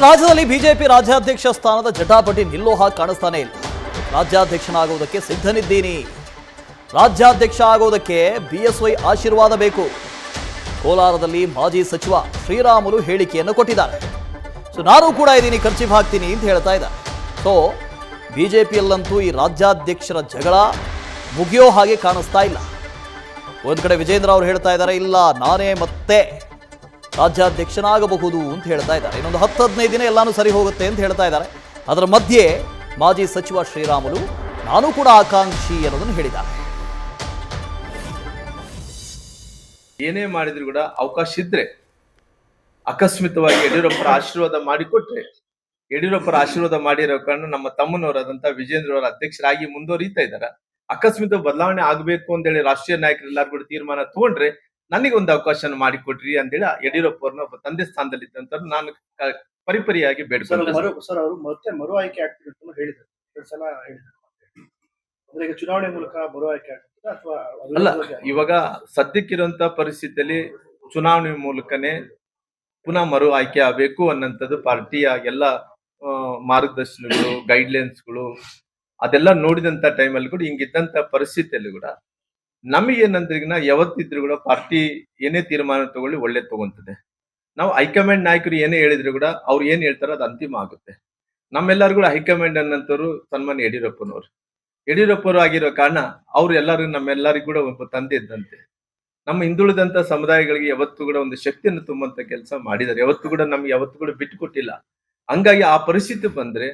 ರಾಜ್ಯದಲ್ಲಿ ಬಿಜೆಪಿ ರಾಜ್ಯಾಧ್ಯಕ್ಷ ಸ್ಥಾನದ ಜಟಾಪಟಿ ನಿಲ್ಲೋ ಹಾಗೆ ಕಾಣಿಸ್ತಾನೆ ಇಲ್ಲ. ರಾಜ್ಯಾಧ್ಯಕ್ಷನಾಗುವುದಕ್ಕೆ ಸಿದ್ಧನಿದ್ದೀನಿ. ರಾಜ್ಯಾಧ್ಯಕ್ಷ ಆಗೋದಕ್ಕೆ ಬಿಎಸ್ವೈ ಆಶೀರ್ವಾದ ಬೇಕು. ಕೋಲಾರದಲ್ಲಿ ಮಾಜಿ ಸಚಿವ ಶ್ರೀರಾಮುಲು ಹೇಳಿಕೆಯನ್ನು ಕೊಟ್ಟಿದ್ದಾರೆ. ನಾನು ಕೂಡ ಇದ್ದೀನಿ, ಖರ್ಚಿಗೆ ಹಾಕ್ತೀನಿ ಅಂತ ಹೇಳ್ತಾ ಇದ್ದಾರೆ. ಸೊ ಬಿಜೆಪಿಯಲ್ಲಂತೂ ಈ ರಾಜ್ಯಾಧ್ಯಕ್ಷರ ಜಗಳ ಮುಗಿಯೋ ಹಾಗೆ ಕಾಣಿಸ್ತಾ ಇಲ್ಲ. ಒಂದು ಕಡೆ ವಿಜೇಂದ್ರ ಅವರು ಹೇಳ್ತಾ ಇದ್ದಾರೆ, ಇಲ್ಲ ನಾನೇ ಮತ್ತೆ ರಾಜ್ಯಾಧ್ಯಕ್ಷನಾಗಬಹುದು ಅಂತ ಹೇಳ್ತಾ ಇದ್ದಾರೆ. ಇನ್ನೊಂದು 10-15 ದಿನ ಎಲ್ಲಾನು ಸರಿ ಹೋಗುತ್ತೆ ಅಂತ ಹೇಳ್ತಾ ಇದ್ದಾರೆ. ಅದರ ಮಧ್ಯೆ ಮಾಜಿ ಸಚಿವ ಶ್ರೀರಾಮುಲು ನಾನು ಕೂಡ ಆಕಾಂಕ್ಷಿ ಅನ್ನೋದನ್ನು ಹೇಳಿದ್ದಾರೆ. ಏನೇ ಮಾಡಿದ್ರು ಕೂಡ ಅವಕಾಶ ಇದ್ರೆ ಅಕಸ್ಮಿತವಾಗಿ ಯಡಿಯೂರಪ್ಪರ ಆಶೀರ್ವಾದ ಮಾಡಿಕೊಟ್ರೆ, ಯಡಿಯೂರಪ್ಪರ ಆಶೀರ್ವಾದ ಮಾಡಿರೋ ಕಾರಣ ನಮ್ಮ ತಮ್ಮನವರಾದಂತ ವಿಜೇಂದ್ರ ಅವರ ಅಧ್ಯಕ್ಷರಾಗಿ ಮುಂದುವರಿತಾ ಇದ್ದಾರೆ. ಅಕಸ್ಮಿತ ಬದಲಾವಣೆ ಆಗ್ಬೇಕು ಅಂತೇಳಿ ರಾಷ್ಟ್ರೀಯ ನಾಯಕರೆಲ್ಲರೂ ಕೂಡ ತೀರ್ಮಾನ ತಗೊಂಡ್ರೆ ನನಗೊಂದು ಅವಕಾಶ ಮಾಡಿಕೊಟ್ರಿ ಅಂತೇಳಿ ಯಡಿಯೂರಪ್ಪ ಅವ್ರನ್ನ ಒಬ್ಬ ತಂದೆ ಸ್ಥಾನದಲ್ಲಿ ಇದ್ದಂತ ನಾನು ಪರಿಪರಿಯಾಗಿ ಬೇಡ್ಕೊಂಡೆ. ಸರ್ ಅವರು ಮತ್ತೆ ಮರು ಆಯ್ಕೆ ಆಗ್ತಿದೆ ಅಂತ ಹೇಳಿದ್ರು, 2 ಸಲ ಹೇಳಿದ್ರು. ಅಂದ್ರೆ ಈಗ ಚುನಾವಣೆ ಮೂಲಕ ಮರು ಆಯ್ಕೆ ಆಗ್ತದೆ ಅಥವಾ ಅಲ್ಲ, ಇವಾಗ ಸದ್ಯಕ್ಕಿರುವಂತ ಪರಿಸ್ಥಿತಿಯಲ್ಲಿ ಚುನಾವಣೆ ಮೂಲಕನೇ ಪುನಃ ಮರು ಆಯ್ಕೆ ಆಗಬೇಕು ಅನ್ನೋಂಥದ್ದು ಪಾರ್ಟಿಯ ಎಲ್ಲ ಮಾರ್ಗದರ್ಶನಗಳು, ಗೈಡ್ಲೈನ್ಸ್ಗಳು ಅದೆಲ್ಲ ನೋಡಿದಂತ ಟೈಮಲ್ಲಿ ಕೂಡ ಹಿಂಗಿದ್ದಂತ ಪರಿಸ್ಥಿತಿಯಲ್ಲಿ ಕೂಡ ನಮಗೇನಂದ್ರೆ ಈಗ ಯಾವತ್ತಿದ್ರು ಕೂಡ ಪಾರ್ಟಿ ಏನೇ ತೀರ್ಮಾನ ತಗೊಳ್ಳಿ ಒಳ್ಳೆ ತಗೊಂತದೆ. ನಾವು ಹೈಕಮಾಂಡ್ ನಾಯಕರು ಏನೇ ಹೇಳಿದ್ರು ಕೂಡ ಅವ್ರು ಏನ್ ಹೇಳ್ತಾರೋ ಅದು ಅಂತಿಮ ಆಗುತ್ತೆ. ನಮ್ಮೆಲ್ಲರೂ ಕೂಡ ಹೈಕಮಾಂಡ್ ಅನ್ನಂತವ್ರು ಸನ್ಮಾನ್ಯ ಯಡಿಯೂರಪ್ಪರು ಆಗಿರೋ ಕಾರಣ ಅವ್ರು ಎಲ್ಲರಿಗೂ ನಮ್ಮೆಲ್ಲರಿಗೂ ಕೂಡ ಒಬ್ಬ ತಂದೆ ಇದ್ದಂತೆ. ನಮ್ಮ ಹಿಂದುಳಿದಂತ ಸಮುದಾಯಗಳಿಗೆ ಯಾವತ್ತೂ ಕೂಡ ಒಂದು ಶಕ್ತಿಯನ್ನು ತುಂಬುವಂತ ಕೆಲಸ ಮಾಡಿದ್ದಾರೆ. ಯಾವತ್ತೂ ಕೂಡ ನಮ್ಗೆ ಯಾವತ್ತೂ ಕೂಡ ಬಿಟ್ಟು ಕೊಟ್ಟಿಲ್ಲ. ಹಂಗಾಗಿ ಆ ಪರಿಸ್ಥಿತಿ ಬಂದ್ರೆ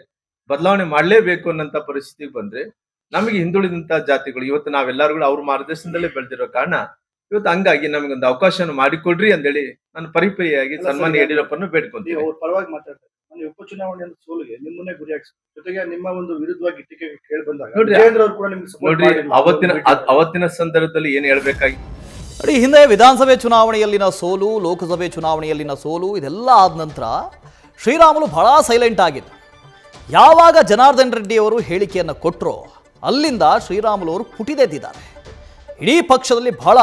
ಬದಲಾವಣೆ ಮಾಡ್ಲೇಬೇಕು ಅನ್ನೋಂತ ಪರಿಸ್ಥಿತಿ ಬಂದ್ರೆ ನಮಗೆ ಹಿಂದುಳಿದಂತ ಜಾತಿಗಳು ಇವತ್ತು ನಾವೆಲ್ಲರೂ ಕೂಡ ಅವ್ರ ಮಾರ್ಗದರ್ಶನದಲ್ಲೇ ಬೆಳೆದಿರೋ ಕಾರಣ ಇವತ್ತು ಹಂಗಾಗಿ ನಮಗೊಂದು ಅವಕಾಶ ಮಾಡಿಕೊಡ್ರಿ ಅಂತೇಳಿ ನಾನು ಪರಿಪರಿಯಾಗಿ ಸನ್ಮಾನ್ಯ ಯಡಿಯೂರಪ್ಪನ ಬೇಡ್ಕೊಂತೀವಿ. ಅವ್ರ ಪರವಾಗಿ ಮಾತಾಡ್ತಾರೆ. ಉಪಚುನಾವಣೆ ಸೋಲಿಗೆ ನಿಮ್ಮನ್ನೇ ಗುರಿಯಾಗಿಸಿ ಜೊತೆಗೆ ನಿಮ್ಮ ಒಂದು ವಿರುದ್ಧವಾಗಿ ಟೀಕೆ ಕೇಳಿ ಬಂದಾಗ ನೋಡ್ರಿ ಅವತ್ತಿನ ಸಂದರ್ಭದಲ್ಲಿ ಏನ್ ಹೇಳ್ಬೇಕಾಗಿ ನೋಡಿ, ಹಿಂದೆ ವಿಧಾನಸಭೆ ಚುನಾವಣೆಯಲ್ಲಿನ ಸೋಲು, ಲೋಕಸಭೆ ಚುನಾವಣೆಯಲ್ಲಿನ ಸೋಲು ಇದೆಲ್ಲ ಆದ ನಂತರ ಶ್ರೀರಾಮುಲು ಬಹಳ ಸೈಲೆಂಟ್ ಆಗಿದ್ದ. ಯಾವಾಗ ಜನಾರ್ದನ್ ರೆಡ್ಡಿ ಅವರು ಹೇಳಿಕೆಯನ್ನು ಕೊಟ್ಟರೋ ಅಲ್ಲಿಂದ ಶ್ರೀರಾಮುಲು ಅವರು ಪುಟಿದೆದ್ದಿದ್ದಾರೆ. ಇಡೀ ಪಕ್ಷದಲ್ಲಿ ಬಹಳ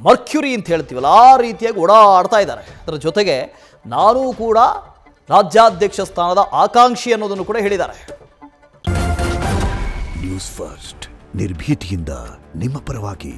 ಮರ್ಕ್ಯುರಿ ಅಂತ ಹೇಳ್ತೀವಲ್ಲ ಆ ರೀತಿಯಾಗಿ ಓಡಾಡ್ತಾ ಇದ್ದಾರೆ. ಅದರ ಜೊತೆಗೆ ನಾನೂ ಕೂಡ ರಾಜ್ಯಾಧ್ಯಕ್ಷ ಸ್ಥಾನದ ಆಕಾಂಕ್ಷಿ ಅನ್ನೋದನ್ನು ಕೂಡ ಹೇಳಿದ್ದಾರೆ. ನ್ಯೂಸ್ ಫಸ್ಟ್ ನಿರ್ಭೀತಿಯಿಂದ ನಿಮ್ಮ ಪರವಾಗಿ.